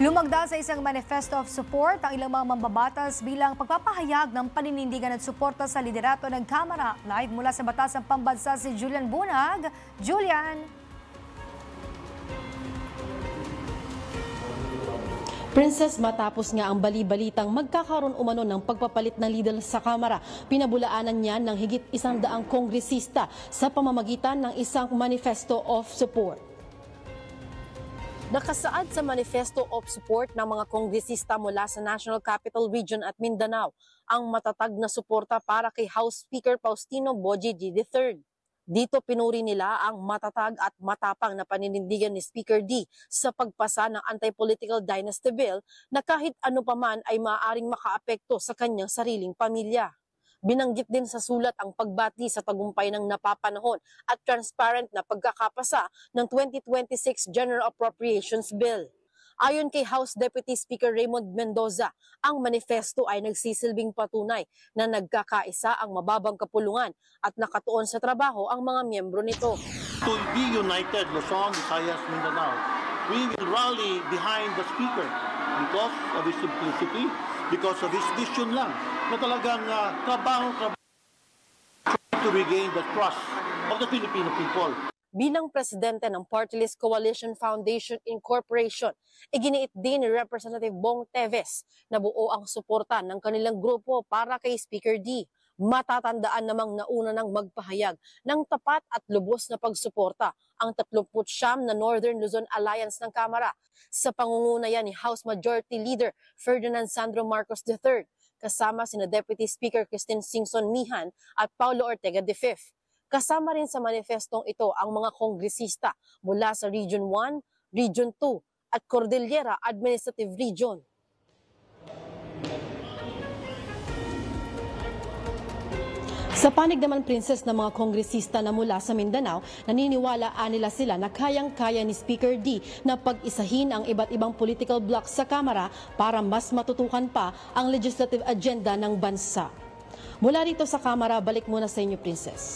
Lumagda sa isang manifesto of support ang ilang mga mambabatas bilang pagpapahayag ng paninindigan at suporta sa liderato ng Kamara. Live mula sa Batasang Pambansa si Julian Bunag. Julian! Princess, matapos nga ang bali-balitang magkakaroon umano ng pagpapalit ng leader sa Kamara, pinabulaanan niya ng higit 100 kongresista sa pamamagitan ng isang manifesto of support. Nakasaad sa Manifesto of Support ng mga kongresista mula sa National Capital Region at Mindanao ang matatag na suporta para kay House Speaker Faustino Boji D. III. Dito pinuri nila ang matatag at matapang na paninindigan ni Speaker D sa pagpasa ng Anti-Political Dynasty Bill na kahit ano paman ay maaaring makaapekto sa kanyang sariling pamilya. Binanggit din sa sulat ang pagbati sa tagumpay ng napapanahon at transparent na pagkakapasa ng 2026 General Appropriations Bill. Ayon kay House Deputy Speaker Raymond Mendoza, ang manifesto ay nagsisilbing patunay na nagkakaisa ang mababang kapulungan at nakatuon sa trabaho ang mga miyembro nito. To be united, Luzon, Visayas, Mindanao, we will rally behind the Speaker because of his simplicity, because of his vision lang, na talagang trabaho to regain the trust of the Filipino people. Bilang presidente ng Party List Coalition Foundation Incorporation, iginiit din ni Representative Bong Teves na buo ang suporta ng kanilang grupo para kay Speaker D. Matatandaan namang nauna ng magpahayag ng tapat at lubos na pagsuporta ang 39 na Northern Luzon Alliance ng Kamara sa pangunguna yan ni House Majority Leader Ferdinand Sandro Marcos III, kasama sina Deputy Speaker Christine Singson Mihan at Paulo Ortega V. Kasama rin sa manifestong ito ang mga kongresista mula sa Region 1, Region 2 at Cordillera Administrative Region. Sa panig naman, Princess, ng mga kongresista na mula sa Mindanao, naniniwala nila sila na kayang-kaya ni Speaker D na pag-isahin ang iba't ibang political blocks sa Kamara para mas matutukan pa ang legislative agenda ng bansa. Mula rito sa Kamara, balik muna sa inyo, Princess.